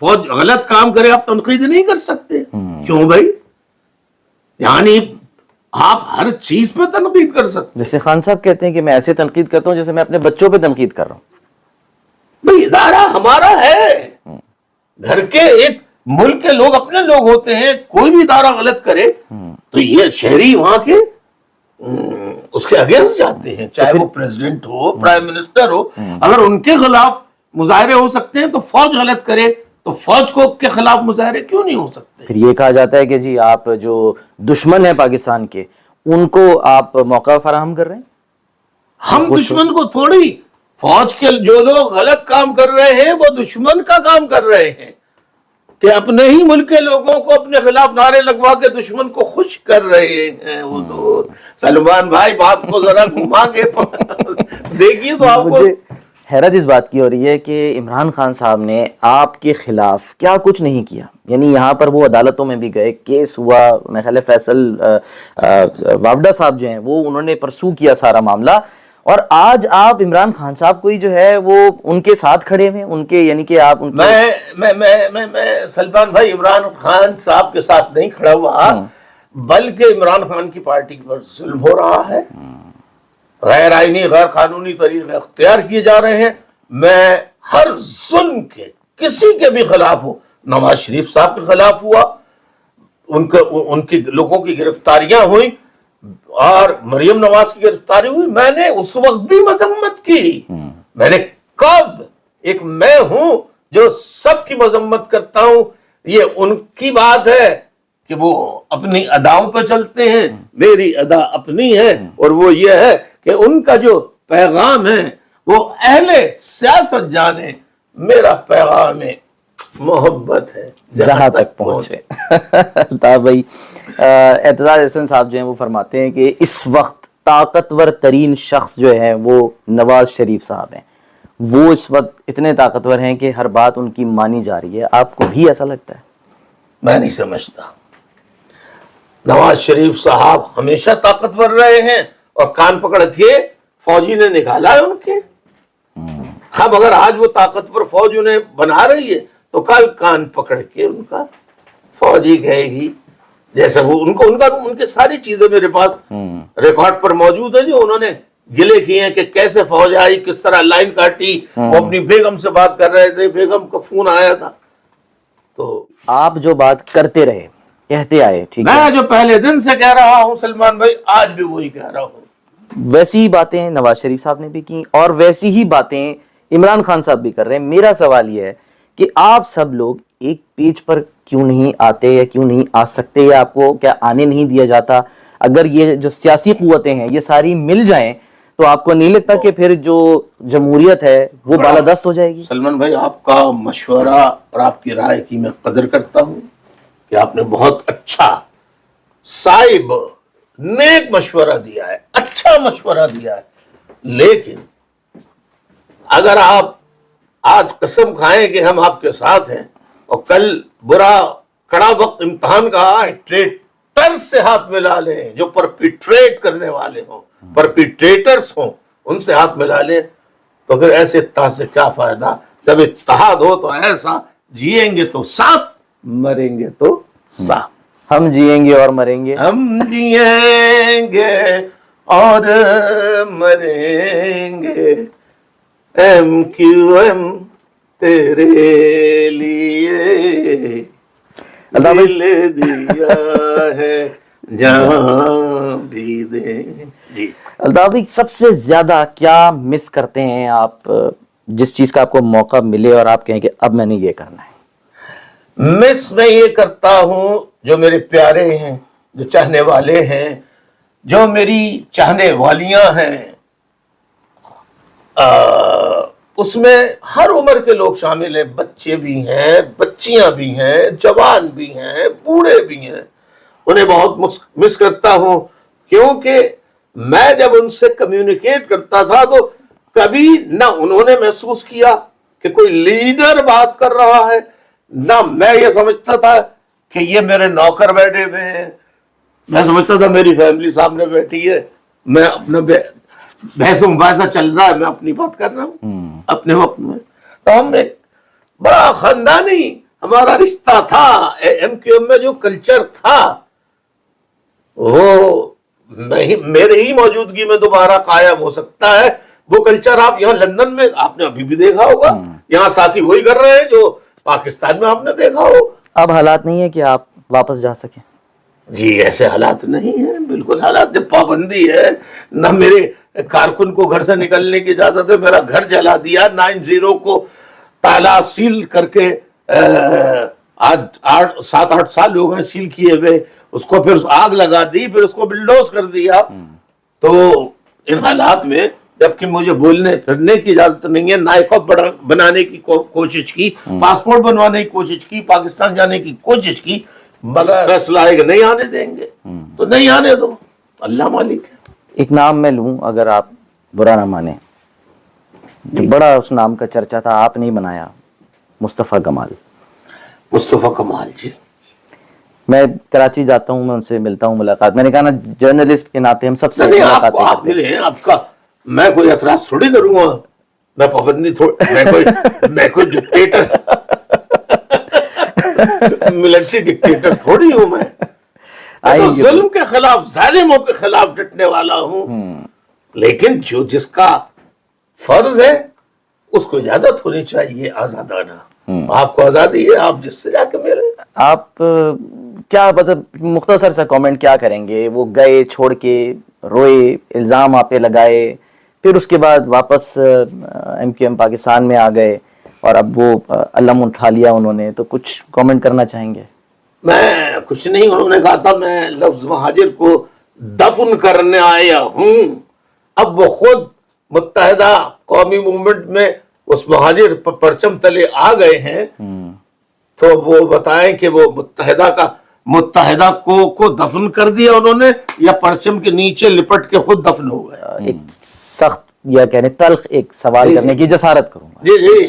فوج غلط کام کرے آپ تنقید نہیں کر سکتے. کیوں بھائی؟ یعنی آپ ہر چیز پہ تنقید کر سکتے. جیسے خان صاحب کہتے ہیں کہ میں ایسے تنقید کرتا ہوں جیسے میں اپنے بچوں پہ تنقید کر رہا ہوں. بھائی ادارہ ہمارا ہے، گھر کے ایک ملک کے لوگ اپنے لوگ ہوتے ہیں. کوئی بھی ادارہ غلط کرے تو یہ شہری وہاں کے اس کے اگینسٹ جاتے ہیں، چاہے وہ پریزیڈنٹ ہو، پرائم منسٹر ہو. اگر ان کے خلاف مظاہرے ہو سکتے ہیں تو فوج غلط کرے تو فوج کو کے خلاف مظاہرے کیوں نہیں ہو سکتے؟ پھر یہ کہا جاتا ہے کہ جی آپ جو دشمن ہیں پاکستان کے ان کو آپ موقع فراہم کر رہے ہیں. ہم دشمن کو تھوڑی، فوج کے جو لوگ غلط کام کر رہے ہیں وہ دشمن کا کام کر رہے ہیں کہ اپنے ہی ملک کے لوگوں کو اپنے خلاف نعرے لگوا کے دشمن کو خوش کر رہے ہیں. وہ تو سلمان بھائی بات کو ذرا گھما کے دیکھیے تو آپ کو. مجھے حیرت اس بات کی ہو رہی ہے کہ عمران خان صاحب نے آپ کے خلاف کیا کچھ نہیں کیا. یعنی یہاں پر وہ عدالتوں میں بھی گئے، کیس ہوا، میرے خیال ہے فیصل واوڈا صاحب جو ہیں وہ انہوں نے پرسو کیا سارا معاملہ، اور آج آپ عمران خان صاحب کوئی جو ہے وہ ان کے ساتھ کھڑے ہوئے ان کے، یعنی کہ آپ میں سلمان بھائی عمران خان صاحب کے ساتھ نہیں کھڑا ہوا، بلکہ عمران خان کی پارٹی پر ظلم ہو رہا ہے، غیر آئینی غیر قانونی طریقے اختیار کیے جا رہے ہیں. میں ہر ظلم کے کسی کے بھی خلاف ہوں. نواز شریف صاحب کے خلاف ہوا، ان کی لوگوں کی گرفتاریاں ہوئیں اور مریم نواز کی گرفتاری ہوئی، میں نے اس وقت بھی مذمت کی. میں نے کب، ایک میں ہوں جو سب کی مذمت کرتا ہوں. یہ ان کی بات ہے کہ وہ اپنی اداؤں پہ چلتے ہیں، میری ادا اپنی ہے، اور وہ یہ ہے کہ ان کا جو پیغام ہے وہ اہل سیاست جانے، میرا پیغام ہے محبت ہے جہاں تک پہنچے. الطاف بھائی، اعتزاز احسن صاحب جو ہیں وہ فرماتے ہیں کہ اس وقت طاقتور ترین شخص جو ہے وہ نواز شریف صاحب ہیں. وہ اس وقت اتنے طاقتور ہیں کہ ہر بات ان کی مانی جا رہی ہے. آپ کو بھی ایسا لگتا ہے؟ میں نہیں سمجھتا. نواز شریف صاحب ہمیشہ طاقتور رہے ہیں اور کان پکڑ کے فوجی نے نکالا ہے ان کے. اب اگر آج وہ طاقتور فوج انہیں بنا رہی ہے تو کل کان پکڑ کے ان کا فوجی کہے گی، جیسے وہ ان کے ساری چیزیں میرے پاس ریکارڈ پر موجود ہے جو انہوں نے گلے کیے ہیں کہ کیسے فوج آئی، کس طرح لائن کاٹی، وہ اپنی بیگم سے بات کر رہے تھے، بیگم کا فون آیا تھا. تو آپ جو بات کرتے رہے، کہتے آئے، ٹھیک ہے، میں جو پہلے دن سے کہہ رہا ہوں سلمان بھائی، آج بھی وہی کہہ رہا ہوں. ویسی ہی باتیں نواز شریف صاحب نے بھی کی اور ویسی ہی باتیں عمران خان صاحب بھی کر رہے ہیں. میرا سوال یہ ہے کہ آپ سب لوگ ایک پیج پر کیوں نہیں آتے یا کیوں نہیں آ سکتے، یا آپ کو کیا آنے نہیں دیا جاتا؟ اگر یہ جو سیاسی قوتیں ہیں یہ ساری مل جائیں تو آپ کو نہیں لگتا کہ پھر جو جمہوریت ہے وہ بالادست ہو جائے گی؟ سلمان بھائی، آپ کا مشورہ اور آپ کی رائے کی میں قدر کرتا ہوں کہ آپ نے بہت اچھا، صائب، نیک مشورہ دیا ہے، اچھا مشورہ دیا ہے. لیکن اگر آپ آج قسم کھائیں کہ ہم آپ کے ساتھ ہیں اور کل برا کڑا وقت امتحان کا آئے، ٹریٹر سے ہاتھ ملا لیں، جو پرپیٹریٹ کرنے والے ہوں، پرپیٹریٹرز ہوں، ان سے ہاتھ ملا لیں، تو پھر ایسے اتحاد سے کیا فائدہ؟ جب اتحاد ہو تو ایسا جیئیں گے تو ساتھ، مریں گے تو ساتھ. ہم جئیں گے اور مریں گے، ہم جئیں گے اور مریں گے، ایم کیو ایم تیرے لیے دل دیا ہے جہاں بھی دیں. جی الطاف بھائی، سب سے زیادہ کیا مس کرتے ہیں آپ، جس چیز کا آپ کو موقع ملے اور آپ کہیں کہ اب میں نے یہ کرنا ہے؟ مس میں یہ کرتا ہوں جو میرے پیارے ہیں، جو چاہنے والے ہیں، جو میری چاہنے والیاں ہیں، اس میں ہر عمر کے لوگ شامل ہیں، بچے بھی ہیں، بچیاں بھی ہیں، جوان بھی ہیں، بوڑھے بھی ہیں. انہیں بہت مس کرتا ہوں، کیونکہ میں جب ان سے کمیونیکیٹ کرتا تھا تو کبھی نہ انہوں نے محسوس کیا کہ کوئی لیڈر بات کر رہا ہے، نہ میں یہ سمجھتا تھا کہ یہ میرے نوکر بیٹھے ہوئے ہیں. میں سمجھتا تھا میری فیملی سامنے بیٹھی ہے، میں اپنا بحث و مباحثہ چل رہا ہے، میں اپنی بات کر رہا ہوں اپنے وقت میں. تو ہم ایک بڑا خاندانی ہمارا رشتہ تھا، ایم کیو ایم میں جو کلچر تھا وہ میرے ہی موجودگی میں دوبارہ قائم ہو سکتا ہے۔ وہ کلچر آپ یہاں لندن میں آپ نے ابھی بھی دیکھا ہوگا، یہاں ساتھی وہی کر رہے ہیں جو پاکستان میں آپ نے دیکھا ہوگا۔ اب حالات نہیں ہے کہ آپ واپس جا سکیں؟ جی ایسے حالات نہیں ہیں، بالکل حالات پابندی ہے، نہ میرے کارکن کو گھر سے نکلنے کی اجازت ہے، میرا گھر جلا دیا 90 کو تالا سیل کر کے، آج 7-8 سال ہو گئے سیل کیے ہوئے، اس کو پھر آگ لگا دی، پھر اس کو بلڈوز کر دیا۔ تو ان حالات میں جبکہ مجھے بولنے پھرنے کی اجازت نہیں ہے، نائب بنانے کی کوشش کی، پاسپورٹ بنوانے کی کوشش کی، پاکستان جانے کی کوشش کی، مگر فیصلہ ہے کہ نہیں آنے دیں گے، تو نہیں آنے دو، اللہ مالک ہے۔ ایک نام میں لوں، اگر آپ برا نہ مانیں، جو بڑا اس نام کا چرچا تھا آپ نے بنایا، مصطفیٰ کمال۔ مصطفیٰ کمال جی، میں کراچی جاتا ہوں، میں ان سے ملتا ہوں، ملاقات، میں نے کہا نا جرنلسٹ کے ناطے ہم سب سے ملاقاتیں آپ کرتے ہیں۔ ملے ہیں، آپ کا میں کوئی اعتراض تھوڑی کروں گا، میں پابندی میں کوئی ڈکٹیٹر ملٹری ڈکٹیٹر تھوڑی ہوں، میں تو ظلم کے خلاف، ظالموں کے خلاف ڈٹنے والا ہوں، لیکن جو جس کا فرض ہے اس کو اجازت ہونی چاہیے آزادانہ۔ آپ کو آزادی ہے، آپ جس سے جا کے ملے۔ آپ کیا مطلب مختصر سا کامنٹ کیا کریں گے؟ وہ گئے چھوڑ کے، روئے، الزام آپ پہ لگائے، پھر اس کے بعد واپس ایم کیو ایم پاکستان میں آ گئے، اور اب وہ علم اٹھا لیا انہوں نے، تو کچھ کامنٹ کرنا چاہیں گے؟ میں کچھ نہیں، انہوں نے کہا تھا میں لفظ مہاجر کو دفن کرنے آیا ہوں، اب وہ خود متحدہ قومی موومنٹ میں اس مہاجر پرچم تلے آ گئے ہیں، تو وہ بتائیں کہ وہ متحدہ کو دفن کر دیا انہوں نے، یا پرچم کے نیچے لپٹ کے خود دفن ہو گئے؟ ایک سخت یا کہنے تلخ ایک سوال کرنے کی جسارت کروں گا، جی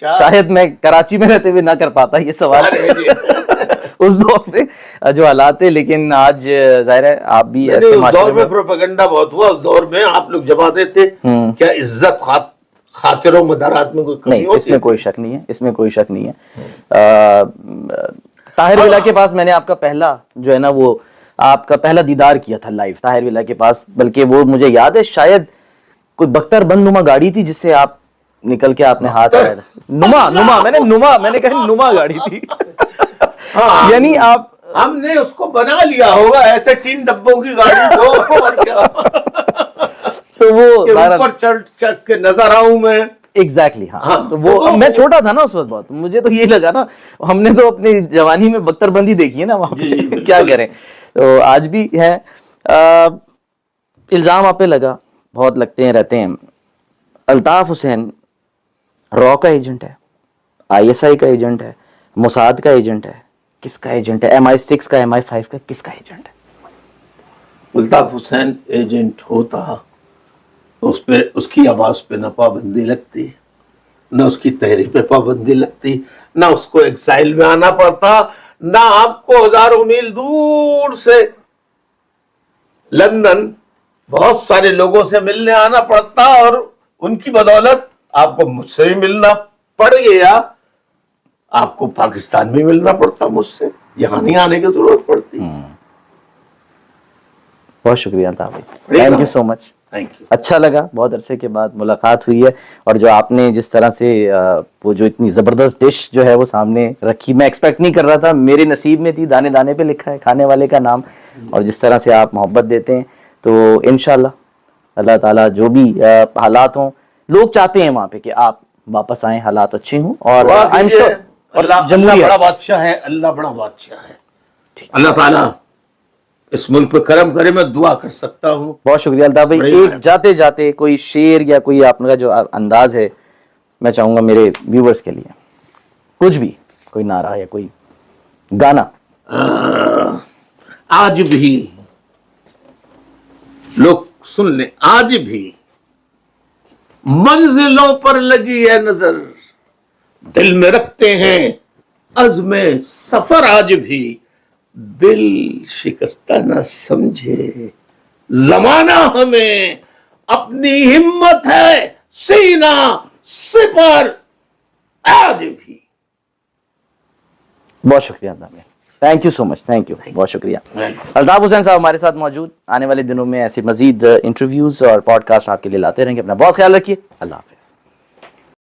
شاید میں کراچی میں رہتے ہوئے نہ کر پاتا یہ سوال اس دور پہ جو حالات تھے، لیکن آج ظاہر ہے آپ بھی ایسے اس دور میں پروپیگنڈا بہت ہوا، اس دور میں آپ لوگ جماتے تھے، کیا عزت خاطر و مدارات میں کوئی کمی ہوتی؟ اس میں کوئی شک نہیں ہے، اس میں کوئی شک نہیں ہے۔ طاہر ولا کے پاس میں نے آپ کا پہلا جو ہے نا وہ آپ کا پہلا دیدار کیا تھا لائیو طاہر ولا کے پاس، بلکہ وہ مجھے یاد ہے شاید کوئی بختر بند نما گاڑی تھی جس سے آپ نکل کے آپ نے ہاتھ آیا تھا، میں نے کہا نما گاڑی تھی، یعنی آپ ہم نے اس کو بنا لیا ہوگا ایسے 3 ڈبوں کی گاڑی کو، اور کیا تو وہ اوپر چڑھ کے نظر آؤں میں۔ ایگزیکٹلی ہاں، تو وہ میں چھوٹا تھا نا اس وقت بہت، مجھے تو یہ لگا نا، ہم نے تو اپنی جوانی میں بختر بندی دیکھی ہے نا وہاں پہ، کیا کریں، تو آج بھی ہے۔ الزام آپ پہ لگا، بہت لگتے ہیں رہتے ہیں، الطاف حسین را کا ایجنٹ ہے، ISI کا ایجنٹ ہے، موساد کا ایجنٹ ہے، کس کا ایجنٹ ہے؟ MI6 کا، MI5 کا، کس کا ایجنٹ ہے؟ الطاف حسین ایجنٹ ہوتا تو اس کی آواز پہ نہ پابندی لگتی، نہ اس کی تحریر پہ پابندی لگتی، نہ اس کو ایکسائل میں آنا پڑتا، نہ آپ کو ہزاروں میل دور سے لندن بہت سارے لوگوں سے ملنے آنا پڑتا، اور ان کی بدولت آپ کو مجھ سے بھی ملنا پڑ گیا، آپ کو پاکستان میں ملنا پڑتا مجھ سے، یہاں نہیں آنے کی ضرورت پڑتی۔ بہت شکریہ الطاف بھائی، تھینک یو سو مچ، اچھا لگا، بہت عرصے کے بعد ملاقات ہوئی ہے، اور جو آپ نے جس طرح سے وہ جو اتنی زبردست ڈش جو ہے وہ سامنے رکھی، میں ایکسپیکٹ نہیں کر رہا تھا، میرے نصیب میں تھی، دانے دانے پہ لکھا ہے کھانے والے کا نام، اور جس طرح سے آپ محبت دیتے ہیں، تو انشاءاللہ اللہ تعالیٰ جو بھی حالات ہوں، لوگ چاہتے ہیں وہاں پہ کہ آپ واپس آئیں، حالات اچھے ہوں، اور اللہ بڑا بادشاہ ہے، اللہ بڑا بادشاہ ہے، اللہ تعالیٰ اس ملک پہ کرم کرے، میں دعا کر سکتا ہوں۔ بہت شکریہ الطاف بھائی، ایک جاتے جاتے کوئی شعر یا کوئی آپ کا جو انداز ہے، میں چاہوں گا میرے ویورز کے لیے کچھ بھی، کوئی نعرہ یا کوئی گانا۔ آج بھی لوگ سن لیں، آج بھی منزلوں پر لگی ہے نظر، دل میں رکھتے ہیں عزم سفر، آج بھی دل شکستہ نہ سمجھے زمانہ، ہمیں اپنی ہمت ہے سینہ سپر، آج بھی بہت شکریہ الطاف بھائی، thank you so much, thank you, بہت شکریہ. الطاف حسین صاحب ہمارے ساتھ موجود. آنے والے دنوں میں ایسے مزید انٹرویوز اور پوڈ کاسٹ آپ کے لیے لاتے رہیں گے. اپنا بہت خیال رکھیے. اللہ حافظ.